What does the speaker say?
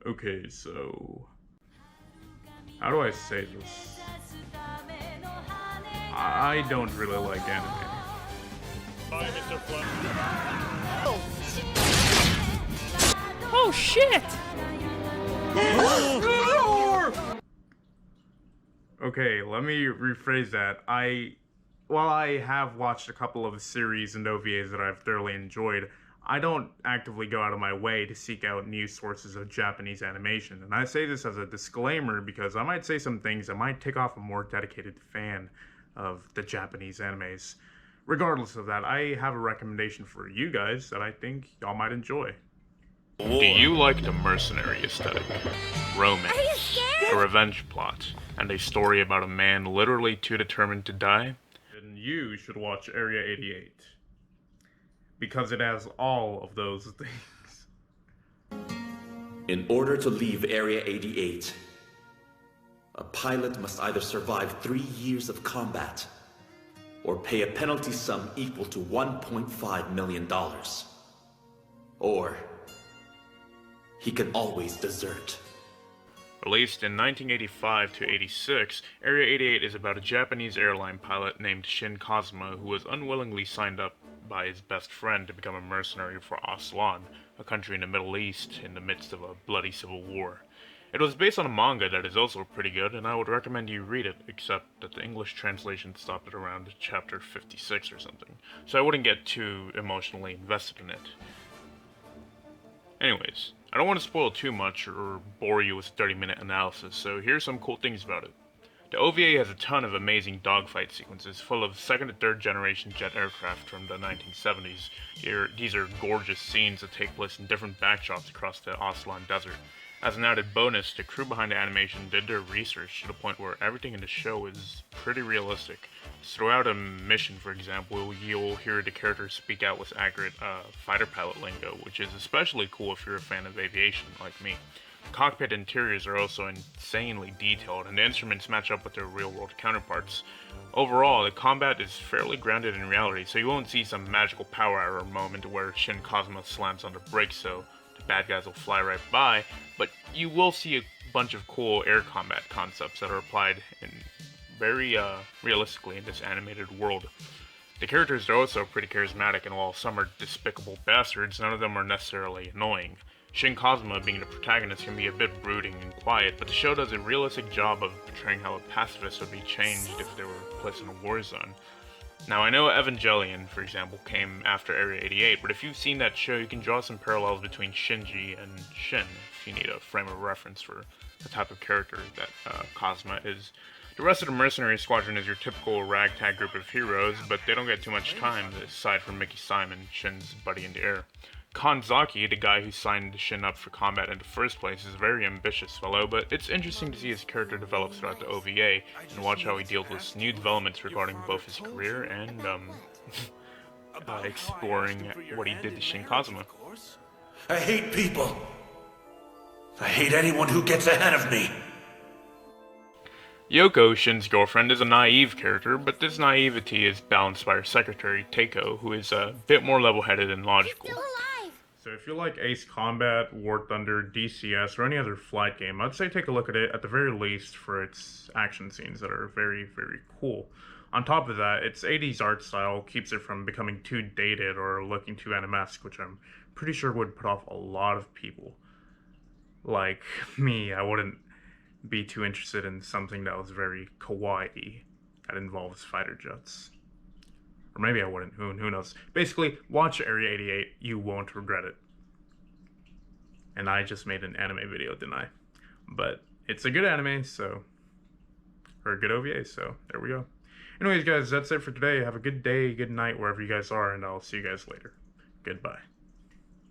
Okay, so how do I say this? I don't really like anime. Hi, Mr. Fluff. Oh shit! Okay, let me rephrase that. While I have watched a couple of series and OVAs that I've thoroughly enjoyed, I don't actively go out of my way to seek out new sources of Japanese animation. And I say this as a disclaimer because I might say some things that might tick off a more dedicated fan of the Japanese animes. Regardless of that, I have a recommendation for you guys that I think y'all might enjoy. Do you like the mercenary aesthetic, romance, a revenge plot, and a story about a man literally too determined to die? Then you should watch Area 88. Because it has all of those things. In order to leave Area 88, a pilot must either survive 3 years of combat or pay a penalty sum equal to $1.5 million. Or he can always desert. Released in 1985 to 86, Area 88 is about a Japanese airline pilot named Shin Kazuma who was unwillingly signed up by his best friend to become a mercenary for Aslan, a country in the Middle East in the midst of a bloody civil war. It was based on a manga that is also pretty good, and I would recommend you read it, except that the English translation stopped at around chapter 56 or something, so I wouldn't get too emotionally invested in it. Anyways, I don't want to spoil too much or bore you with a 30-minute analysis, so here's some cool things about it. The OVA has a ton of amazing dogfight sequences full of second and third generation jet aircraft from the 1970s. These are gorgeous scenes that take place in different backdrops across the Aslan Desert. As an added bonus, the crew behind the animation did their research to the point where everything in the show is pretty realistic. Throughout a mission, for example, you'll hear the characters speak out with accurate fighter pilot lingo, which is especially cool if you're a fan of aviation like me. Cockpit interiors are also insanely detailed, and the instruments match up with their real-world counterparts. Overall, the combat is fairly grounded in reality, so you won't see some magical power hour moment where Shin Kazuma slams on the brakes so the bad guys will fly right by, but you will see a bunch of cool air combat concepts that are applied in very realistically in this animated world. The characters are also pretty charismatic, and while some are despicable bastards, none of them are necessarily annoying. Shin Kazuma, being the protagonist, can be a bit brooding and quiet, but the show does a realistic job of portraying how a pacifist would be changed if they were placed in a war zone. Now, I know Evangelion, for example, came after Area 88, but if you've seen that show, you can draw some parallels between Shinji and Shin, if you need a frame of reference for the type of character that Kazuma is. The rest of the mercenary squadron is your typical ragtag group of heroes, but they don't get too much time, aside from Mickey Simon, Shin's buddy in the air. Kanzaki, the guy who signed Shin up for combat in the first place, is a very ambitious fellow, but it's interesting to see his character develop throughout the OVA, and watch how he deals with new developments regarding both his career and, exploring what he did to Shin Kazuma. I hate people. I hate anyone who gets ahead of me. Yoko, Shin's girlfriend, is a naive character, but this naivety is balanced by her secretary, Teiko, who is a bit more level-headed and logical. So if you like Ace Combat, War Thunder, DCS, or any other flight game, I'd say take a look at it at the very least for its action scenes that are very, very cool. On top of that, its 80s art style keeps it from becoming too dated or looking too animesque, which I'm pretty sure would put off a lot of people. Like me, I wouldn't be too interested in something that was very kawaii that involves fighter jets. Or maybe I wouldn't, who knows. Basically, watch Area 88, you won't regret it. And I just made an anime video, didn't I? But it's a good anime, so... or a good OVA, so there we go. Anyways, guys, that's it for today. Have a good day, good night, wherever you guys are, and I'll see you guys later. Goodbye.